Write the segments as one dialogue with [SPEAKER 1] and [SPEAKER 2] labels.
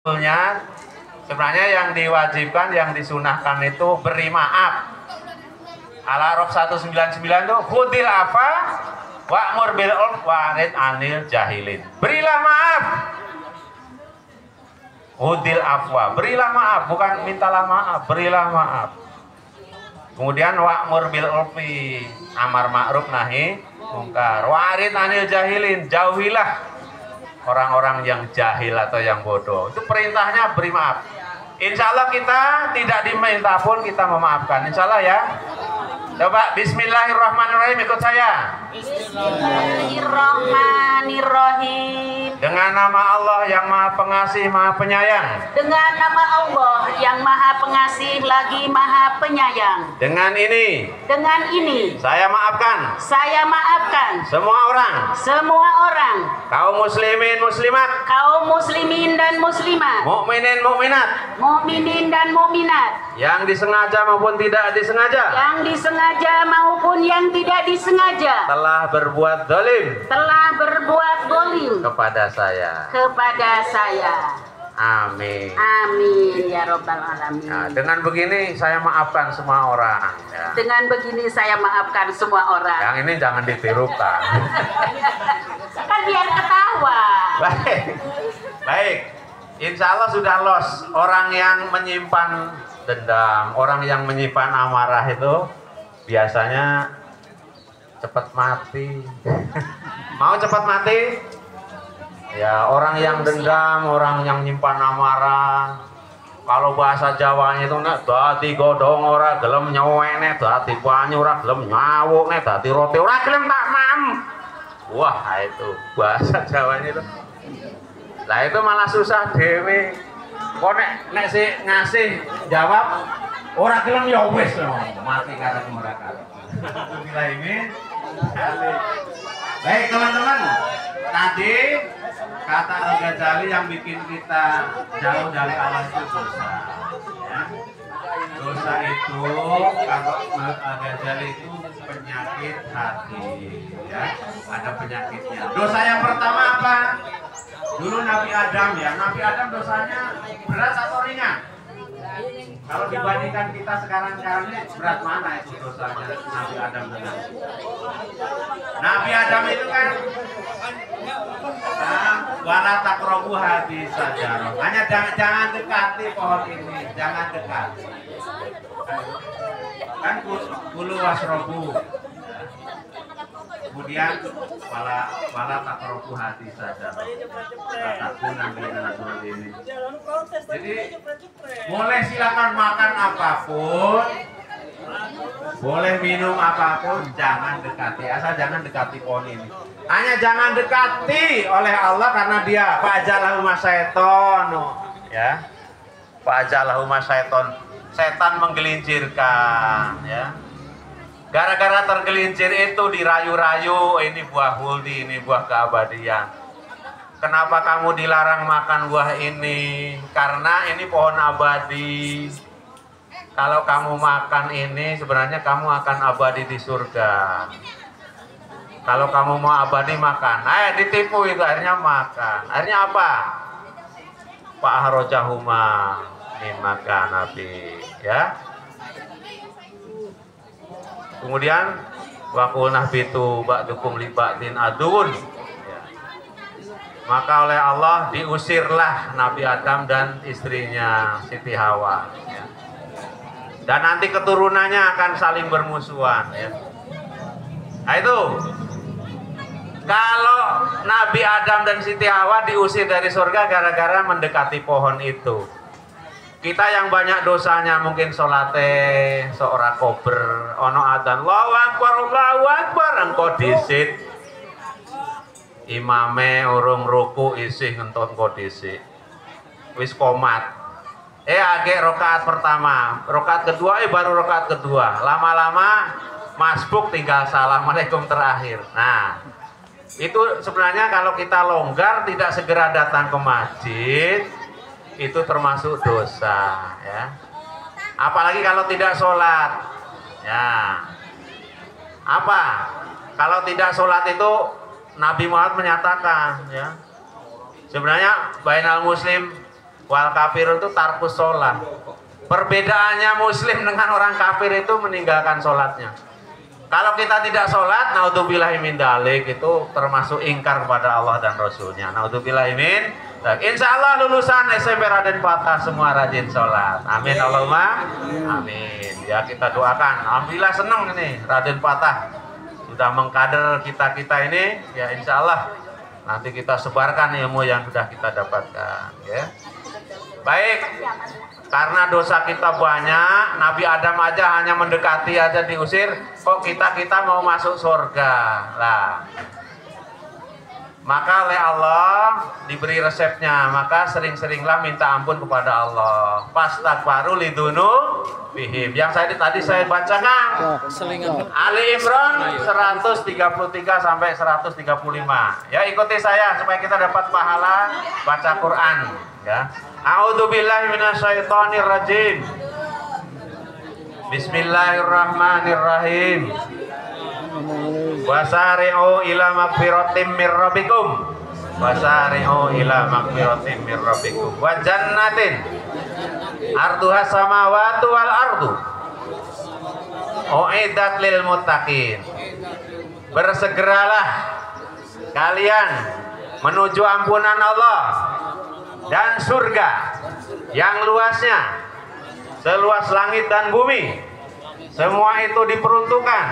[SPEAKER 1] Sebenarnya yang diwajibkan, yang disunahkan itu beri maaf. Al-A'raf 199 itu khudil afa wa'mur bil urf wa'rid anil jahilin. Berilah maaf. Khudil afwa, berilah maaf, bukan mintalah maaf, berilah maaf. Kemudian wa'mur bil urfi, amar ma'ruf nahi mungkar. Wa'rid anil jahilin, jauhilah orang-orang yang jahil atau yang bodoh. Itu perintahnya beri maaf. Insya Allah kita tidak diminta pun kita memaafkan. Insya Allah ya. Coba bismillahirrahmanirrahim, ikut saya.
[SPEAKER 2] Bismillahirrahmanirrahim.
[SPEAKER 1] Dengan nama Allah yang Maha Pengasih, Maha Penyayang.
[SPEAKER 2] Dengan nama Allah yang Maha Pengasih lagi Maha Penyayang.
[SPEAKER 1] Dengan ini
[SPEAKER 2] saya maafkan
[SPEAKER 1] semua orang, kaum muslimin dan muslimat, mukminin dan mukminat, yang disengaja maupun tidak disengaja,
[SPEAKER 2] maupun yang tidak disengaja,
[SPEAKER 1] telah berbuat zalim kepada saya. Amin.
[SPEAKER 2] Amin ya Rabbal Alamin.
[SPEAKER 1] Nah, dengan begini saya maafkan semua orang ya. Yang ini jangan ditirukan.
[SPEAKER 2] Kan biar ketawa.
[SPEAKER 1] Baik. Insya Allah sudah los. Orang yang menyimpan dendam, orang yang menyimpan amarah itu biasanya cepat mati. Mau cepat mati? Ya, orang yang dendam, orang yang nyimpan amarah. Kalau bahasa Jawanya itu nek dadi godhong ora gelem nyowene, dadi banyu ora gelem nyawuk, nek dadi roti ora gelem tak mam. Wah, itu bahasa Jawanya itu. Lah itu malah susah dhewe. Kok nek si ngasih jawab ora gelem ya wis mati karena kemerakan. Bila ini. Baik teman-teman, tadi kata Al-Ghazali yang bikin kita jauh dari Allah itu dosa. Ya. Dosa itu kalau menurut Al-Ghazali itu penyakit hati. Ya. Ada penyakitnya. Dosa yang pertama apa? Dulu Nabi Adam ya. Nabi Adam dosanya berat atau ringan? Kalau dibandingkan kita sekarang ini berat mana itu dosanya Nabi Adam dengan Nabi Adam itu kan wala taqrabu hadis sajarah. Hanya jangan dekati pohon ini, jangan dekati. Kan kulu wasrobu. Kemudian wala taqrabu hadis sajarah. Takun Nabi ini. Jadi boleh silakan makan apapun, boleh minum apapun, jangan dekati. Asal jangan dekati pohon ini. Hanya jangan dekati oleh Allah karena dia fa'ajalahu masyaiton, ya. Fa'ajalahu masyaiton. Setan menggelincirkan, ya. Gara-gara tergelincir itu dirayu-rayu, ini buah huldi, ini buah keabadian. Kenapa kamu dilarang makan buah ini? Karena ini pohon abadi. Kalau kamu makan ini, sebenarnya kamu akan abadi di surga. Kalau kamu mau abadi makan, ditipu itu, akhirnya makan. Akhirnya apa? Pak harojahuma makan nabi, ya. Kemudian wakulnah bitu ba'dukum li ba'din adun. Maka oleh Allah diusirlah Nabi Adam dan istrinya Siti Hawa. Ya. Dan nanti keturunannya akan saling bermusuhan. Ya. Nah itu, kalau Nabi Adam dan Siti Hawa diusir dari surga gara-gara mendekati pohon itu. Kita yang banyak dosanya mungkin solate seorang kober, ono adzan, Allahu Akbar, engkau disit. Imame urung ruku isih ngentut kodisi wis komat agek rokaat pertama, rokaat kedua baru rokaat kedua, lama-lama masbuk tinggal assalamualaikum terakhir. Nah itu sebenarnya kalau kita longgar tidak segera datang ke masjid itu termasuk dosa ya, apalagi kalau tidak sholat ya. Apa kalau tidak sholat itu Nabi Muhammad menyatakan ya, sebenarnya bainal muslim Wal kafirun itu tarkus sholat. Perbedaannya muslim dengan orang kafir itu meninggalkan sholatnya. Kalau kita tidak sholat, naudzubillahi min dzalik, itu termasuk ingkar kepada Allah dan Rasulnya. Naudzubillahi min dzalik. Insya Allah lulusan SMP Raden Patah semua rajin sholat. Amin Allahumma amin. Ya kita doakan. Alhamdulillah senang ini Raden Patah sudah mengkader kita ini. Ya insya Allah nanti kita sebarkan ilmu yang sudah kita dapatkan. Ya. Baik. Karena dosa kita banyak, Nabi Adam aja hanya mendekati aja diusir, kok kita mau masuk surga lah. Maka oleh Allah diberi resepnya, maka sering-seringlah minta ampun kepada Allah. Fastaghfiru lidzunubihim. Yang tadi saya bacakan Ali Imran 133 sampai 135. Ya ikuti saya supaya kita dapat pahala baca Quran. Ya. A'udzubillahi minasyaitonir rajim. Bismillahirrahmanirrahim. Wasari'u ila magfiratim mir rabbikum. Wasari'u ila magfiratim mir rabbikum. Wa jannatin arduha samawati wal ardu. Uiddat lil muttaqin. Bersegeralah kalian menuju ampunan Allah dan surga yang luasnya seluas langit dan bumi. Semua itu diperuntukkan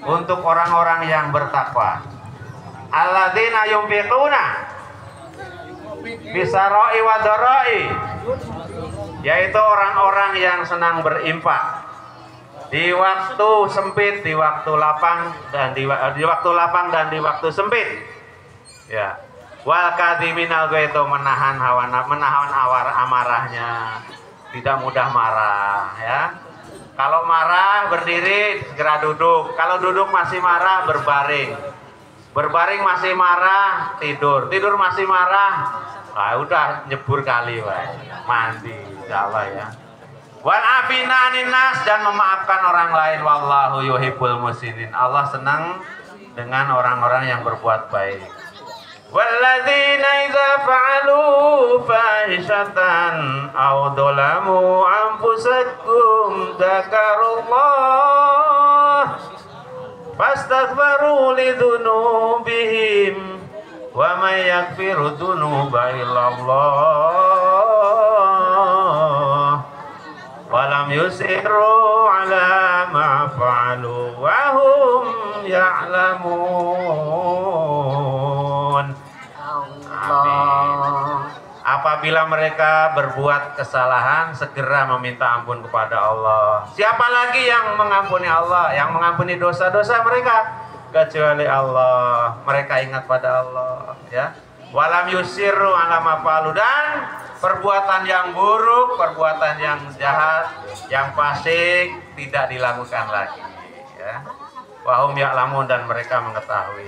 [SPEAKER 1] untuk orang-orang yang bertakwa. Alladzina yunfiquna bisara'i wa dara'i, yaitu orang-orang yang senang berinfak di waktu sempit, di waktu lapang dan di waktu lapang dan di waktu sempit. Ya. Wal kadhiminal ghaiz, menahan amarahnya, tidak mudah marah ya. Kalau marah berdiri segera duduk, kalau duduk masih marah berbaring, berbaring masih marah tidur, tidur masih marah, udah nyebur kali mandi insyaallah ya. Wal afina anin nas, dan memaafkan orang lain. Wallahu yuhibbul muhsinin, Allah senang dengan orang-orang yang berbuat baik. Walladzina idza fa'alu fahishatan aw dzalamu anfusakum dzakarullah fastaghfiru lidzunubihim wa may yaghfiru dzunuba illallah wa lam yusirru ala ma fa'alu wa hum ya'lamun. Amin. Apabila mereka berbuat kesalahan, segera meminta ampun kepada Allah. Siapa lagi yang mengampuni Allah, yang mengampuni dosa-dosa mereka kecuali Allah? Mereka ingat pada Allah ya. Walam yusirru ala ma fa'alu, dan perbuatan yang buruk, perbuatan yang jahat, yang fasik tidak dilakukan lagi ya. Wahum ya'lamun, dan mereka mengetahui.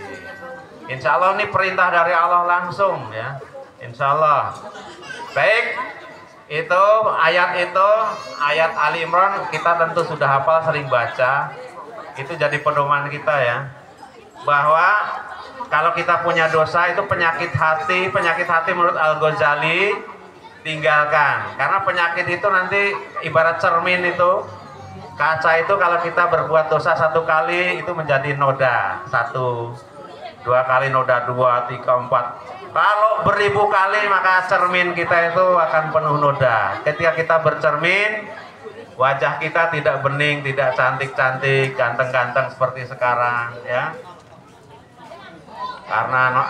[SPEAKER 1] Insya Allah ini perintah dari Allah langsung ya. Insya Allah. Baik, itu ayat Ali Imran kita tentu sudah hafal, sering baca. Itu jadi pedoman kita ya. Bahwa kalau kita punya dosa itu penyakit hati menurut Al-Ghazali tinggalkan. Karena penyakit itu nanti ibarat cermin itu. Kaca itu kalau kita berbuat dosa satu kali itu menjadi noda 1, 2 kali noda 2, 3, 4. Kalau beribu kali maka cermin kita itu akan penuh noda. Ketika kita bercermin, wajah kita tidak bening, tidak cantik-cantik, ganteng-ganteng seperti sekarang ya. Karena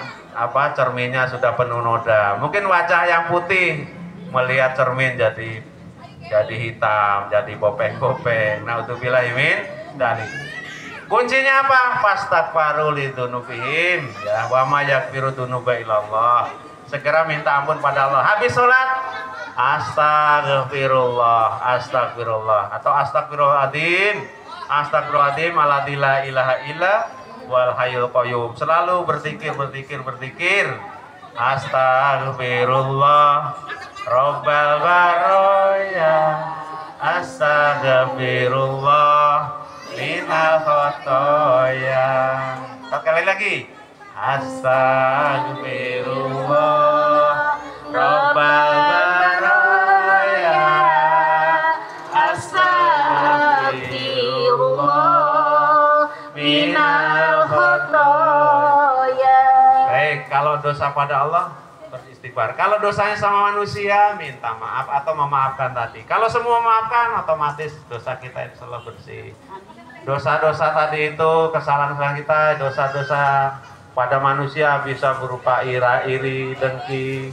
[SPEAKER 1] cerminnya sudah penuh noda. Mungkin wajah yang putih melihat cermin jadi hitam, jadi bopeng-bopeng. Naudzubillahi min dzalik. Kuncinya apa? Fastaghfiru lidzunubihim ya, wa may yaghfiru dzunuba illallah. Segera minta ampun pada Allah. Habis sholat, astagfirullah, astagfirullah, atau astagfirullahaladzim, astagfirullahaladzim alladzi la ilaha illa wal hayyul qayyum. Selalu berzikir. Astagfirullah Rabbal baraya, astagfirullah minal khotoya. Sekali lagi. Astagfirullah Rabbal baraya, Kalau dosa pada Allah, beristighfar. Kalau dosanya sama manusia, minta maaf atau memaafkan tadi. Kalau semua memaafkan, otomatis dosa kita insya Allah bersih. Dosa-dosa tadi itu, kesalahan kita, dosa-dosa pada manusia bisa berupa iri, dengki,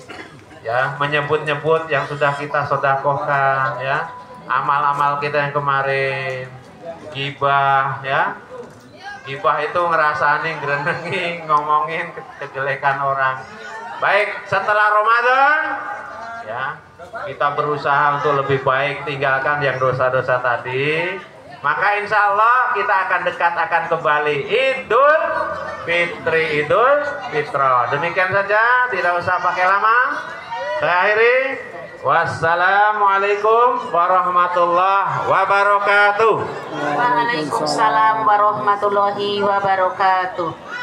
[SPEAKER 1] ya, menyebut-nyebut yang sudah kita sedekahkan, ya, amal-amal kita yang kemarin, gibah, ya. Gibah itu ngerasani, ngerenengi, ngomongin kejelekan orang. Baik, setelah Ramadan, ya, kita berusaha untuk lebih baik, tinggalkan yang dosa-dosa tadi. Maka insya Allah kita akan dekat, akan kembali Idul Fitri, Idul Fitro. Demikian saja, tidak usah pakai lama. Saya akhiri. Wassalamualaikum warahmatullahi wabarakatuh.
[SPEAKER 2] Waalaikumsalam warahmatullahi wabarakatuh.